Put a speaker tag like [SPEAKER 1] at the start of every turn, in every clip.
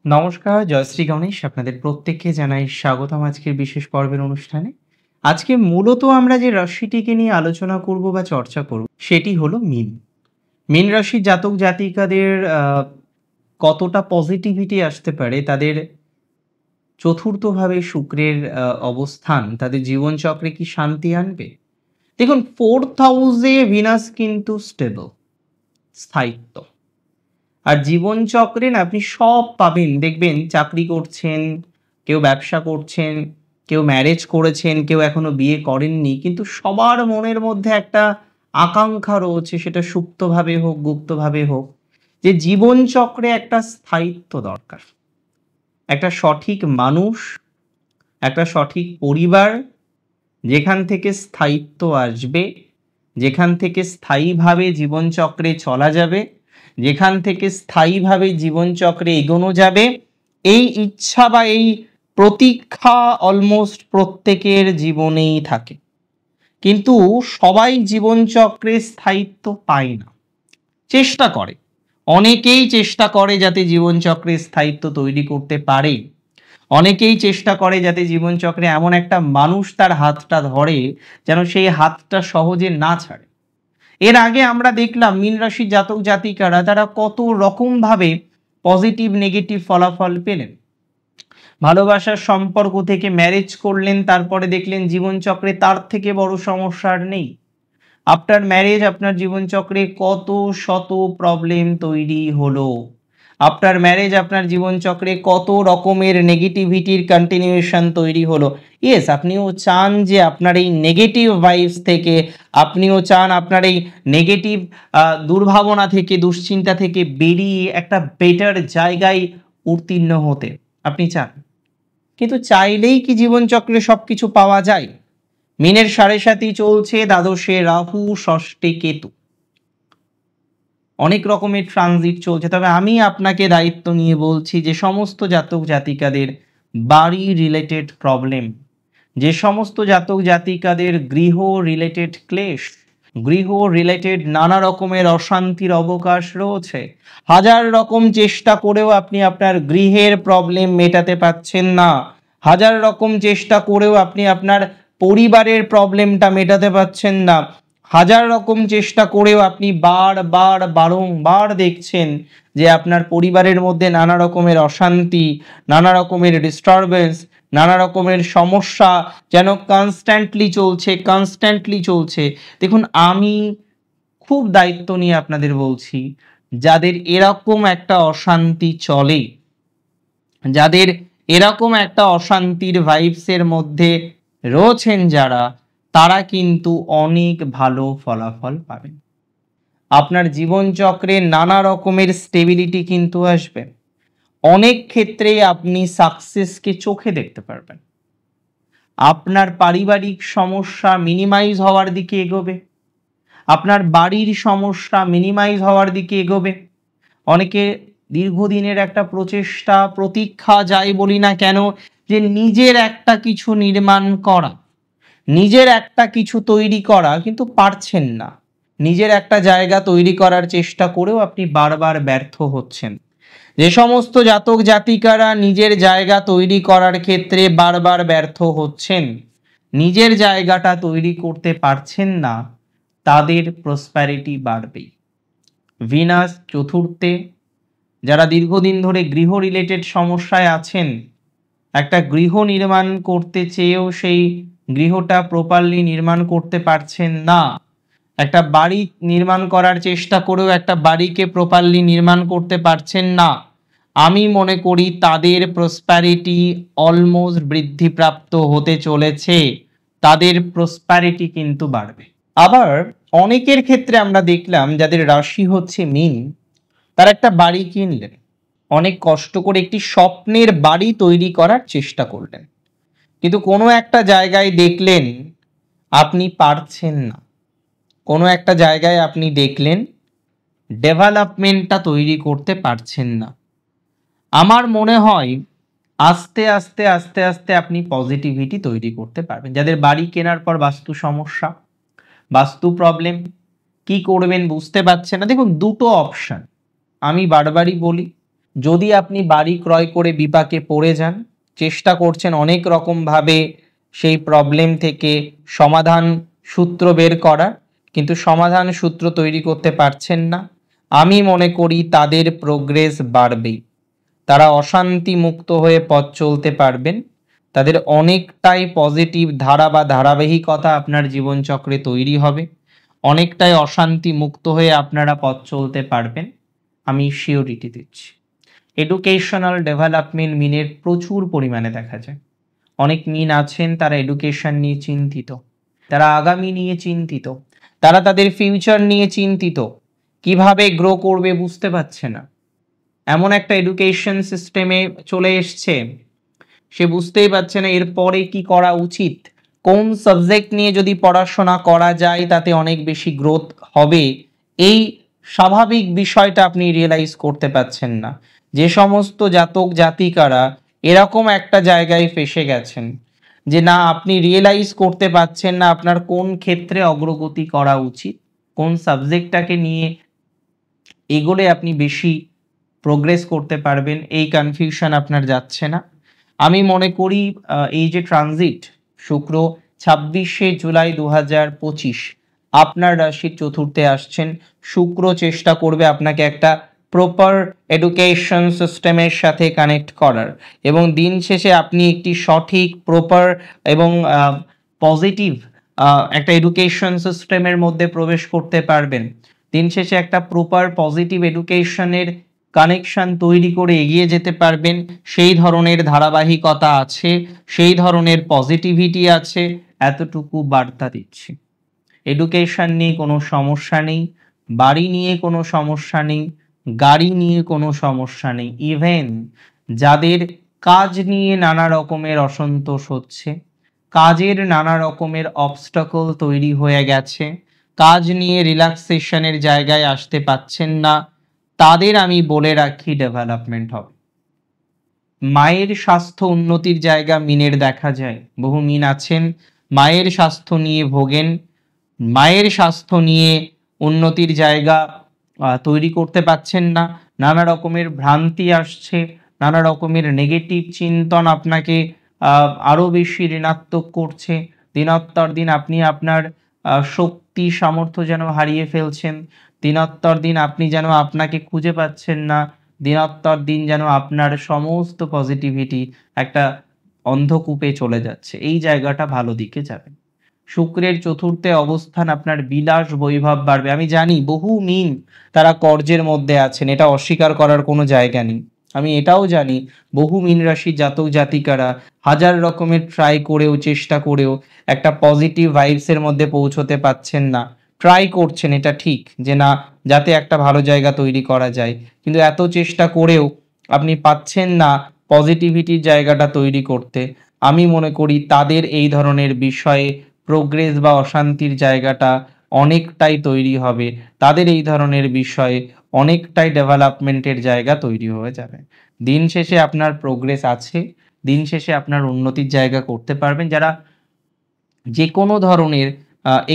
[SPEAKER 1] নমস্কার, জয়শ্রী গণেশ। আপনাদের প্রত্যেককে জানাই স্বাগতম আজকের বিশেষ পর্বের অনুষ্ঠানে। আজকে মূলত আমরা যে রাশিটিকে নিয়ে আলোচনা করব বা চর্চা করব সেটি হলো মীন। মীন রাশির জাতক জাতিকাদের কতটা পজিটিভিটি আসতে পারে, তাদের চতুর্থভাবে শুক্রের অবস্থান তাদের জীবনচক্রে কি শান্তি আনবে? দেখুন, 4th হাউসে ভিনাস কিন্তু স্টেবল, স্থায়িত্ব। আর জীবনচক্রে না আপনি সব পাবেন। দেখবেন চাকরি করছেন, কেউ ব্যবসা করছেন, কেউ ম্যারেজ করেছেন, কেউ এখনো বিয়ে করেননি। কিন্তু সবার মনের মধ্যে একটা আকাঙ্ক্ষা রয়েছে, সেটা সুপ্তভাবে হোক, গুপ্তভাবে হোক, যে জীবনচক্রে একটা স্থায়িত্ব দরকার। একটা সঠিক মানুষ, একটা সঠিক পরিবার, যেখান থেকে স্থায়িত্ব আসবে, যেখান থেকে স্থায়ীভাবে জীবনচক্রে চলা যাবে, যেখান থেকে স্থায়ীভাবে জীবনচক্রে এগোনো যাবে, এই ইচ্ছা বা এই প্রতীক্ষা অলমোস্ট প্রত্যেকের জীবনেই থাকে। কিন্তু সবাই জীবনচক্রে স্থায়িত্ব পায় না। চেষ্টা করে, অনেকেই চেষ্টা করে যাতে জীবনচক্রে স্থায়িত্ব তৈরি করতে পারে। অনেকেই চেষ্টা করে যাতে জীবনচক্রে এমন একটা মানুষ তার হাতটা ধরে যেন সেই হাতটা সহজে না ছাড়ে। এর আগে আমরা দেখলাম মীন রাশির জাতক জাতিকারা তারা কত রকমভাবে পজিটিভ নেগেটিভ ফলাফল পেলেন। ভালোবাসার সম্পর্ক থেকে ম্যারেজ করলেন, তারপরে দেখলেন জীবনচক্রে তার থেকে বড় সমস্যা আর নেই। আফটার ম্যারেজ আপনার জীবনচক্রে কত শত প্রবলেম তৈরি হলো। আফটার ম্যারেজ আপনার জীবনচক্রে কত রকমের নেগেটিভিটির কন্টিনিউয়েশন তৈরি হলো। ইয়েস, আপনিও চান যে আপনার এই নেগেটিভ ভাইবস থেকে, আপনিও চান আপনার এই নেগেটিভ দুর্ভাবনা থেকে, দুশ্চিন্তা থেকে বেরিয়ে একটা বেটার জায়গায় উত্তীর্ণ হতে আপনি চান। কিন্তু চাইলেই কি জীবনচক্রে সবকিছু পাওয়া যায়? মিনের 7.5 চলছে, দ্বাদশে রাহু, ষষ্ঠে কেতু, অনেক রকমের ট্রানজিট চলছে। তবে আমি আপনাকে দায়িত্ব নিয়ে বলছি যে সমস্ত জাতক জাতিকাদের বাড়ি রিলেটেড প্রবলেম, যে সমস্ত জাতক জাতিকাদের গৃহ রিলেটেড ক্লেশ, গৃহ রিলেটেড নানা রকমের অশান্তির অবকাশ রয়েছে, হাজার রকম চেষ্টা করেও আপনি আপনার গৃহের প্রবলেম মেটাতে পারছেন না, হাজার রকম চেষ্টা করেও আপনি আপনার পরিবারের প্রবলেমটা মেটাতে পারছেন না, হাজার রকম চেষ্টা করেও আপনি বারবার বারংবার দেখছেন যে আপনার পরিবারের মধ্যে নানা রকমের অশান্তি, নানা রকমের ডিস্টারবেন্স, নানা রকমের সমস্যা যেন কনস্ট্যান্টলি চলছে। দেখুন, আমি খুব দায়িত্ব নিয়ে আপনাদের বলছি, যাদের এরকম একটা অশান্তি চলে, যাদের এরকম একটা অশান্তির ভাইবসের মধ্যে রয়েছেন যারা, তারা কিন্তু অনেক ভালো ফলাফল পাবেন। আপনার জীবনচক্রে নানা রকমের স্টেবিলিটি কিন্তু আসবে। অনেক ক্ষেত্রেই আপনি সাকসেসকে চোখে দেখতে পারবেন। আপনার পারিবারিক সমস্যা মিনিমাইজ হওয়ার দিকে এগোবে, আপনার বাড়ির সমস্যা মিনিমাইজ হওয়ার দিকে এগোবে। অনেকে দীর্ঘদিনের একটা প্রচেষ্টা, প্রতীক্ষা যাই বলি না কেন, যে নিজের একটা কিছু নির্মাণ করা, নিজের একটা কিছু তৈরি করা, কিন্তু পারছেন না। নিজের একটা জায়গা তৈরি করার চেষ্টা করেও আপনি বারবার ব্যর্থ হচ্ছেন। যে সমস্ত জাতক জাতিকারা নিজের জায়গা তৈরি করার ক্ষেত্রে বারবার ব্যর্থ হচ্ছেন, নিজের জায়গাটা তৈরি করতে পারছেন না, তাদের প্রসপ্যারিটি বাড়বেই। ভিনাস চতুর্থে, যারা দীর্ঘদিন ধরে গৃহ রিলেটেড সমস্যায় আছেন, একটা গৃহ নির্মাণ করতে চেয়েও সেই গৃহটা প্রপারলি নির্মাণ করতে পারছেন না, একটা বাড়ি নির্মাণ করার চেষ্টা করেও একটা বাড়িকে প্রপারলি নির্মাণ করতে পারছেন না, আমি মনে করি তাদের প্রসপ্যারিটি অলমোস্ট বৃদ্ধিপ্রাপ্ত হতে চলেছে। তাদের প্রসপ্যারিটি কিন্তু বাড়বে। আবার অনেকের ক্ষেত্রে আমরা দেখলাম যাদের রাশি হচ্ছে মীন, তারা একটা বাড়ি কিনলেন, অনেক কষ্ট করে একটি স্বপ্নের বাড়ি তৈরি করার চেষ্টা করলেন, কিন্তু কোনো একটা জায়গায় দেখলেন আপনি পারছেন না, কোনো একটা জায়গায় আপনি দেখলেন ডেভেলপমেন্টটা তৈরি করতে পারছেন না। আমার মনে হয় আস্তে আস্তে আস্তে আস্তে আপনি পজিটিভিটি তৈরি করতে পারবেন। যাদের বাড়ি কেনার পর বাস্তু সমস্যা, বাস্তু প্রবলেম, কি করবেন বুঝতে পারছেন না, দেখুন দুটো অপশন আমি বারবারই বলি। যদি আপনি বাড়ি ক্রয় করে বিপাকে পড়ে যান, চেষ্টা করছেন অনেক রকমভাবে সেই প্রবলেম থেকে সমাধান সূত্র বের করার, কিন্তু সমাধান সূত্র তৈরি করতে পারছেন না, আমি মনে করি তাদের প্রোগ্রেস বাড়বেই। তারা অশান্তি মুক্ত হয়ে পথ চলতে পারবেন। তাদের অনেকটাই পজিটিভ ধারা বা ধারাবাহিকতা আপনার জীবনচক্রে তৈরি হবে। অনেকটাই অশান্তি মুক্ত হয়ে আপনারা পথ চলতে পারবেন, আমি শিওরিটি দিচ্ছি। এডুকেশনাল ডেভেলপমেন্ট মিনের প্রচুর পরিমাণে দেখা যায়। অনেক মিন আছেন তারা এডুকেশন নিয়ে চিন্তিত, তারা আগামী নিয়ে চিন্তিত, তারা তাদের ফিউচার নিয়ে চিন্তিত, কিভাবে গ্রো করবে বুঝতে পারছে না। এমন একটা এডুকেশন সিস্টেমে চলে এসছে, সে বুঝতেই পারছে না এরপরে কি করা উচিত, কোন সাবজেক্ট নিয়ে যদি পড়াশোনা করা যায় তাতে অনেক বেশি গ্রোথ হবে, এই স্বাভাবিক বিষয়টা আপনি রিয়েলাইজ করতে পারছেন না। যে সমস্ত জাতক জাতিকারা এরকম একটা জায়গায় ফেসে গেছেন যে না আপনি রিয়েলাইজ করতে পারছেন না আপনার কোন ক্ষেত্রে অগ্রগতি করা উচিত, কোন সাবজেক্টটাকে নিয়ে এগোলে আপনি বেশি প্রোগ্রেস করতে পারবেন, এই কনফিউশন আপনার যাচ্ছে না, আমি মনে করি এই যে ট্রানজিট শুক্র 26শে জুলাই 2025 আপনার রাশির চতুর্থে আসছেন, শুক্র চেষ্টা করবে আপনাকে একটা প্রপার এডুকেশন সিস্টেমের সাথে কানেক্ট করার, এবং দিন শেষে আপনি একটি সঠিক প্রপার এবং পজিটিভ একটা এডুকেশন সিস্টেমের মধ্যে প্রবেশ করতে পারবেন। দিন শেষে একটা প্রপার পজিটিভ এডুকেশনের কানেকশন তৈরি করে এগিয়ে যেতে পারবেন, সেই ধরনের ধারাবাহিকতা আছে, সেই ধরনের পজিটিভিটি আছে, এতটুকু বার্তা দিচ্ছি। এডুকেশন নিয়ে কোনো সমস্যা নেই, বাড়ি নিয়ে কোনো সমস্যা নেই, গাড়ি নিয়ে কোনো সমস্যা নেই, ইভেন যাদের কাজ নিয়ে নানা রকমের অসন্তোষ হচ্ছে, কাজের নানা রকমের অবস্টাকল তৈরি হয়ে গেছে, কাজ নিয়ে রিল্যাক্সেশনের জায়গায় আসতে পাচ্ছেন না, তাদের আমি বলে রাখি ডেভেলপমেন্ট হবে। মায়ের স্বাস্থ্য উন্নতির জায়গা মিনের দেখা যায়, বহু মিন আছেন মায়ের স্বাস্থ্য নিয়ে ভোগেন, মায়ের স্বাস্থ্য নিয়ে উন্নতির জায়গা তৈরি করতে পাচ্ছেন না, নানা রকমের ভ্রান্তি আসছে, নানা রকমের নেগেটিভ চিন্তন আপনাকে আরো বেশি ঋণাত্মক করছে, দিনোত্তর দিন আপনি আপনার শক্তি সামর্থ্য যেন হারিয়ে ফেলছেন, দিনোত্তর দিন আপনি যেন আপনাকে খুঁজে পাচ্ছেন না, দিনোত্তর দিন যেন আপনার সমস্ত পজিটিভিটি একটা অন্ধকূপে চলে যাচ্ছে, এই জায়গাটা ভালো দিকে যাবে। শুক্রের চতুর্থে অবস্থান আপনার বিলাস বৈভব বাড়বে। আমি জানি বহু মিন তারা কর্জের মধ্যে আছেন, এটা অস্বীকার করার কোনো জায়গা নেই। আমি এটাও জানি বহু মীন রাশির জাতক জাতিকারা হাজার রকমের ট্রাই করেও চেষ্টা করেও একটা পজিটিভ ভাইবসের মধ্যে পৌঁছতে পাচ্ছেন না। ট্রাই করছেন এটা ঠিক যে না যাতে একটা ভালো জায়গা তৈরি করা যায়, কিন্তু এত চেষ্টা করেও আপনি পাচ্ছেন না পজিটিভিটির জায়গাটা তৈরি করতে। আমি মনে করি তাদের এই ধরনের বিষয়ে প্রোগ্রেস বা অশান্তির জায়গাটা অনেকটাই তৈরি হবে, তাদের এই ধরনের বিষয়ে অনেকটাই ডেভেলপমেন্টের জায়গা তৈরি হয়ে যাবে। দিন শেষে আপনার প্রোগ্রেস আছে, দিন শেষে আপনার উন্নতির জায়গা করতে পারবেন। যারা যে কোনো ধরনের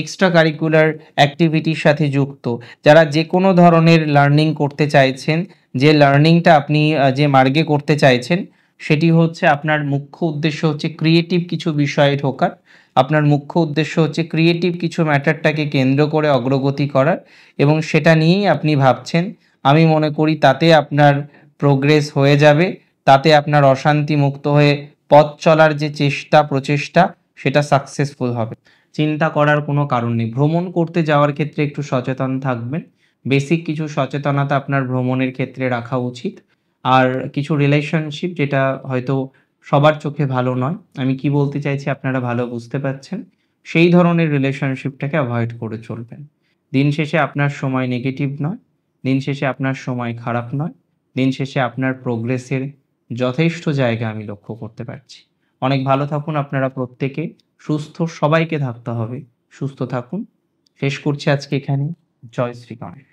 [SPEAKER 1] এক্সট্রা কারিকুলার অ্যাক্টিভিটির সাথে যুক্ত, যারা যে কোনো ধরনের লার্নিং করতে চাইছেন, যে লার্নিংটা আপনি যে মার্গে করতে চাইছেন সেটি হচ্ছে আপনার মুখ্য উদ্দেশ্য হচ্ছে ক্রিয়েটিভ কিছু বিষয়ে ঢোকার, আপনার মুখ্য উদ্দেশ্য হচ্ছে ক্রিয়েটিভ কিছু ম্যাটারটাকে কেন্দ্র করে অগ্রগতি করার, এবং সেটা নিয়েই আপনি ভাবছেন, আমি মনে করি তাতে আপনার প্রোগ্রেস হয়ে যাবে, তাতে আপনার অশান্তি মুক্ত হয়ে পথ চলার যে চেষ্টা প্রচেষ্টা সেটা সাকসেসফুল হবে। চিন্তা করার কোনো কারণ নেই। ভ্রমণ করতে যাওয়ার ক্ষেত্রে একটু সচেতন থাকবেন, বেসিক কিছু সচেতনতা আপনার ভ্রমণের ক্ষেত্রে রাখা উচিত। আর কিছু রিলেশনশিপ যেটা হয়তো সবার চোখে ভালো নয়, আমি কি বলতে চাইছি আপনারা ভালো বুঝতে পারছেন, সেই ধরনের রিলেশনশিপটাকে অ্যাভয়েড করে চলবেন। দিন শেষে আপনার সময় নেগেটিভ নয়, দিন শেষে আপনার সময় খারাপ নয়, দিন শেষে আপনার প্রোগ্রেসের যথেষ্ট জায়গা আমি লক্ষ্য করতে পারছি। অনেক ভালো থাকুন আপনারা প্রত্যেকে, সুস্থ সবাইকে থাকতে হবে, সুস্থ থাকুন। শেষ করছি আজকে এখানেই। জয় শ্রী গণেশ।